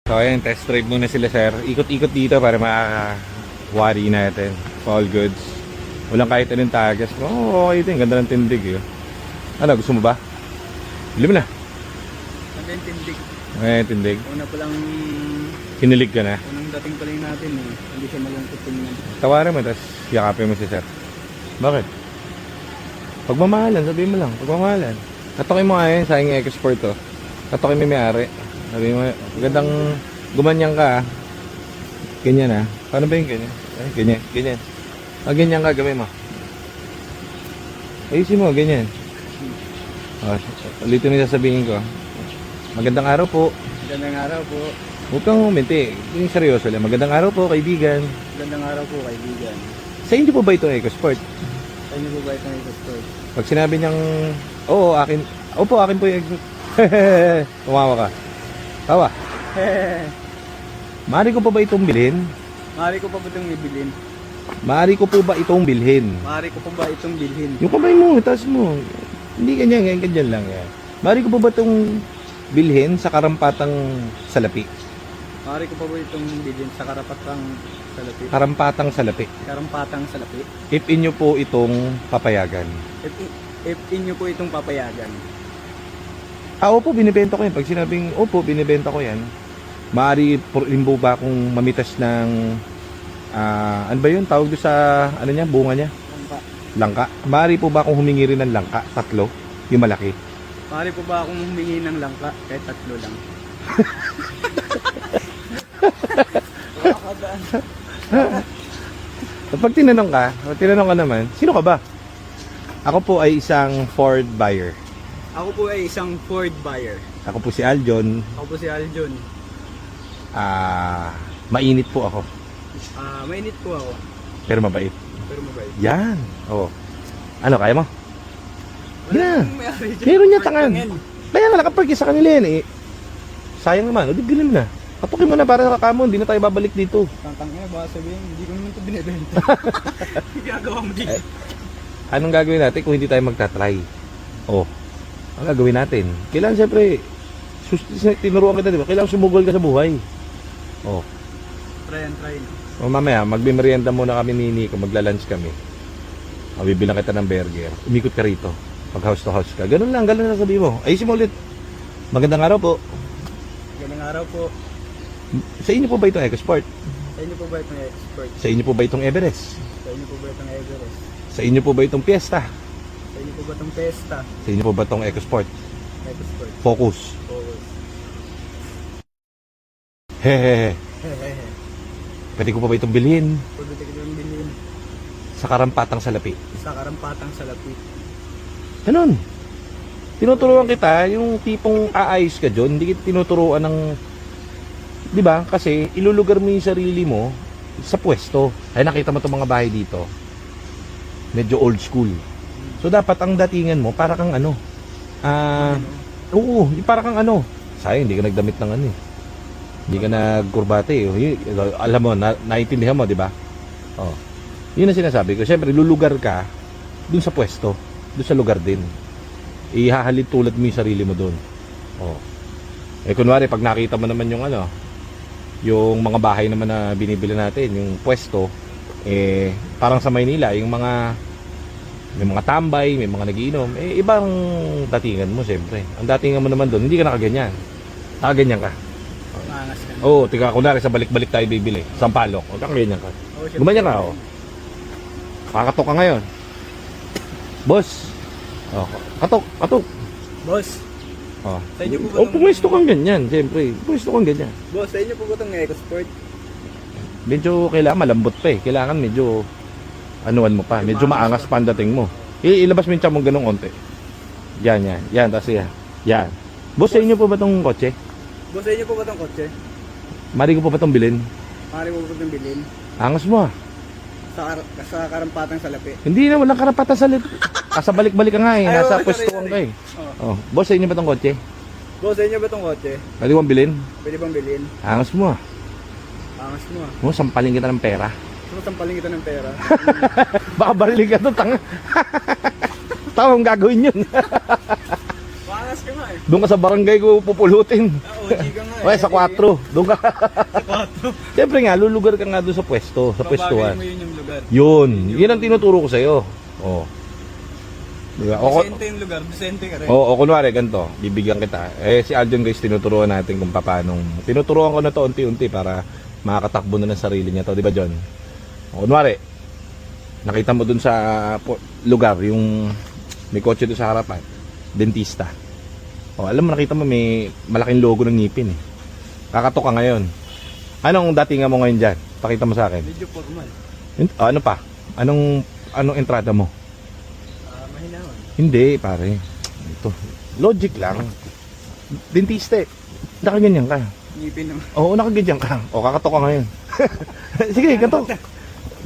So ayun, test drive muna sila sir. Ikot-ikot dito para makaka-wari natin. All goods. Walang kahit anong tagas. Oh, okay ito. Ganda ng tindig yun. Ano, gusto mo ba? Bili mo na. Ganda yung tindig. Okay, tindig. Una pa lang, Kinilig ka na. unang dating pa lang natin eh. Hindi siya malungkot tingnan. Tawarin mo, tapos yakapin mo si sir. Bakit? Pagmamahalan, sabihin mo lang. Pagmamahalan. Katokin mo nga yun, sayang yung export to. Katokin mo yung may-ari. Sabihin mo, gandang gumanyan ka. Ganyan ah. Paano ba yung ganyan? Ay, ganyan, ganyan. Ganyan ka, gawin mo. Ayusin mo, ganyan. Ulitin mo yung sasabihin ko. Magandang araw po. Magandang araw po. Huwag kang huminti. Yung seryoso lang. Magandang araw po, kaibigan. Magandang araw po, kaibigan. Sa inyo po ba ito EcoSport? Sa inyo po ba itong EcoSport? Pag sinabi niyang, oo, akin. Opo, akin po yung tumawa ka. Tawa. Maaari ko pa ba itong bilhin? Maaari ko pa ba itong ibilin? Maaari ko po ba itong bilhin? Maaari ko pa ba itong bilhin? Yung kamay mo, taas mo. Hindi ganyan, ganyan lang yan. Maaari ko pa ba itong bilhin sa karampatang salapi? Maaari ko pa ba itong bilhin sa karapatang salapi? Karampatang salapi. Karampatang salapi? If inyo po itong papayagan. If inyo po itong papayagan. Opo, binibenta ko yan. Pag sinabing, opo, binibenta ko yan. Maaari limbo ba akong mamitas ng, ano ba yun? Tawag doon sa, ano niya, bunga niya? Langka. Langka. Maaari po ba akong humingi rin ng langka? 3, yung malaki. Maaari po ba akong humingi ng langka? Kahit 3 lang. Nakakadaan. Pag tinanong ka naman, sino ka ba? Ako po ay isang Ford buyer. Ako po ay isang Ford buyer. Ako po si Aljon. Ako po si Aljon. Mainit po ako. Mainit po ako. Pero mabait. Pero mabait. Yan. Oo. Ano, kaya mo? Wala Yeah. nang may-ari dyan. Meron niya Ford tangan. lang yan. Kaya nga nakapark sa kanila yan eh. Sayang naman. O di bilhin mo na. Katukin mo na para nakakamo. Hindi na tayo babalik dito. Tangtang ina, baka sabihin, hindi ko naman ito binibenta. Ginagawa mo dito. Anong gagawin natin kung hindi tayo magta-try? Ang gagawin natin? Kailangan siyempre, tinuruan kita, di ba? Kailangan sumugol ka sa buhay. Try and try. Mamaya, magmimerienda muna kami ni Nico, magla-lunch kami. Bibilang kita ng burger. Umikot ka rito. Pag house to house ka. Ganun lang na sabihin mo. Ayusin mo ulit. Magandang araw po. Magandang araw po. Sa inyo po ba itong EcoSport? Sa inyo po ba itong expert? Sa inyo po ba itong Everest? Sa inyo po ba itong Everest? Sa inyo po ba itong Fiesta? Sa inyo po ba itong Pesta? Sa inyo po ba itong EcoSport? Expert. Focus. Focus. Hehehe. Hehehe. Pwede ko pa ba itong bilhin? Pwede ko yung bilhin Sa karampatang salapi. sa karampatang salapi. Ganun. Tinuturuan kita, yung tipong aayos ka dyan, hindi kita tinuturuan ng, di ba? Kasi ilulugar mo yung sarili mo sa pwesto. Ay nakita mo itong mga bahay dito. Medyo old school. So dapat ang datingan mo, para kang ano. Oo, para kang ano. Sayang, hindi ka nagdamit ng ano eh. Hindi ka nagkurbate eh. Alam mo, naiintindihan mo, di ba? Yun ang sinasabi ko. Siyempre, lulugar ka dun sa pwesto. Dun sa lugar din. Ihahalid tulad mo yung sarili mo dun. Kunwari, pag nakita mo naman yung ano, yung mga bahay naman na binibili natin, yung pwesto, parang sa Maynila, yung mga may mga tambay, may mga nagiinom, ibang datingan mo siyempre. Ang datingan mo naman doon, hindi ka nakaganyan. Nakaganyan ka. Maangas ka. Tika, kunwari sa balik-balik tayo bibili. Sampalok, huwag kang ganyan ka. Gumanyan ka, Kakatok ka ngayon. Boss. Katok. Boss, sa inyo po ba itong... Pwesto kang ganyan, siyempre. Pwesto kang ganyan. Boss, sa inyo po ba itong EcoSport? Medyo kailangan malambot pa eh. Kailangan medyo anuan mo pa. Medyo maangas pa ang dating mo. Ilabas mo yung tiyan mong ganung konti. Yan. Tapos yan. Yan. Boss, sa inyo po ba itong kotse? Boss, sa inyo po ba itong kotse? Mari ko po ba itong bilhin? Maaari po ba itong bilhin? Angas mo ah. Sa karampatang salapi. Hindi na, walang karapatan sa lip. Sa balik-balik ka nga eh. Nasa pwesto kang ka eh. Boss, sa inyo ba itong kotse? Boss, sa inyo ba itong kotse? Pwede ko bilhin? Pwede bang bilhin? Angas mo ah. Angas mo ah. Sampaling kita ng pera. Sampaling kita ng pera. Baka bariling ka to, tanga. Tawang gagawin yun. Baka Angas ka nga eh. Doon ka sa barangay ko pupulutin. OG ka nga eh. Okay, sa 4. Doon ka. Sa 4. Siyempre nga, lulugar ka nga doon sa pwesto, sa pwestuhan. Babagay mo yun yung lugar. Yun ang tinuturo ko sa'yo. Oh. Diba? Decente yung lugar, decente ka rin. O kunwari, ganito, bibigyan kita. Si Aljon guys, tinuturuan natin kung paano. Tinuturuan ko na to unti-unti para makakatakbo na ng sarili niya to, di ba John? O kunwari, nakita mo dun sa lugar, yung may kotse doon sa harapan, dentista. O alam mo, nakita mo may malaking logo ng ngipin eh. Kakatok ka ngayon. Anong datingan mo ngayon dyan? Pakita mo sa akin. Medyo formal. Ano pa? Anong entrada mo? Mahinawan. Hindi, pare. Ito. Logic lang. Dentista eh. Nakaganyan ka. Ngipin naman. Oo, nakaganyan ka. O, kakatok ka ngayon. Sige, katok.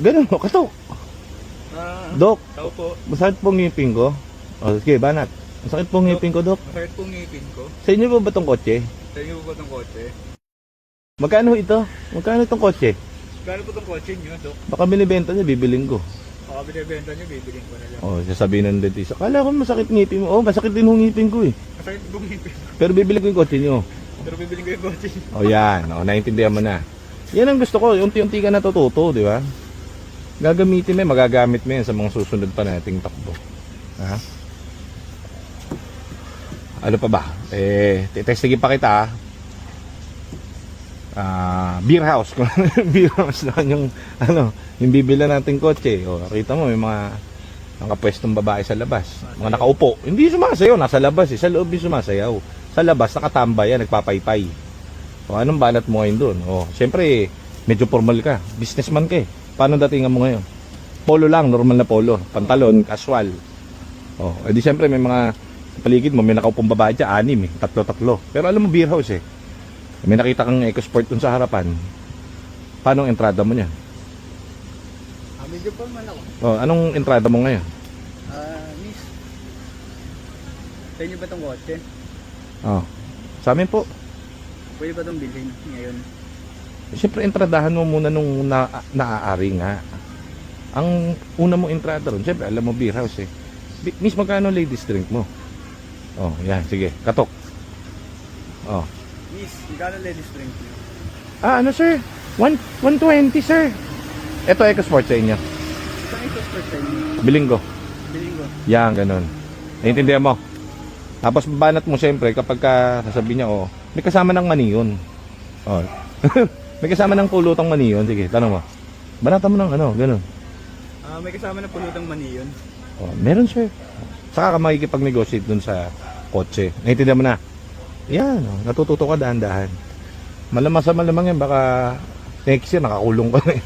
Ganun, o, katok. Dok, Tao po. masakit po ang ngipin ko. O, sige, banat. Masakit po ang ngipin ko, Dok. Masakit pong ngipin ko. Sa inyo ba ba itong kotse? Sa inyo po ba itong kotse? Magkano ito? Magkano itong kotse? Gano'n po itong kotse nyo, Dok? Baka binibenta niya, bibiling ko. Baka binibenta nyo, bibiling ko na lang. O, sasabihin ng dentista, kala ko masakit ngipin mo. O, masakit din yung ngipin ko eh. Masakit pong ngipin. Pero bibiling ko yung kotse nyo. Pero bibiling ko yung kotse nyo. O yan, o, naiintindihan mo na. Yan ang gusto ko, unti-unti ka natututo, di ba? Gagamitin mo, magagamit mo yan sa mga susunod pa nating takbo. Ha? Ano pa ba? Titestigin pa kita. Beer house. Beer house na yung, yung bibila nating kotse. O, nakita mo, may mga nakapwestong babae sa labas. Mga nakaupo. Hindi sumasayaw, nasa labas eh. Sa loob yung sumasayaw. Sa labas, nakatambay yan, nagpapaypay. O, anong balat mo ngayon doon? O, siyempre, medyo formal ka. Businessman ka eh. Paano datingan mo ngayon? Polo lang, normal na polo. Pantalon, casual. O, edi siyempre, may mga sa paligid mo, may nakaupong babae dyan, 6 eh. 3. Pero alam mo, beer house eh. May nakita kang EcoSport dun sa harapan. Paano ang entrada mo niya? Medyo formal ako. O, anong entrada mo ngayon? Miss. Sa inyo ba itong kotse? O, sa amin po. Pwede ba itong bilhin ngayon? Siyempre, entradahan mo muna nung naaari nga. Ang una mong entrada ron, siyempre, alam mo, beer house eh. Miss, magkano ladies drink mo? Oh, yan, sige, katok. Oh. Miss, magkano ladies drink nyo? Ano sir? 120 sir. Ito, EcoSport sa inyo. Saan ito for sa inyo? Bilinggo. Bilhin ko. Yan, ganun. Naiintindihan mo? Tapos, banat mo siyempre kapag sasabihin niya, oh, may kasama ng mani yun. Oh. May kasama ng pulutang mani yun. Sige, tanong mo. Banatan mo ng ganun. May kasama na pulutang mani yun. Oh, meron sir. Saka ka makikipag-negotiate dun sa kotse. Naiintindihan mo na? Yan, oh, natututo ka dahan-dahan. Malamang sa malamang yan, baka next year nakakulong ka na eh.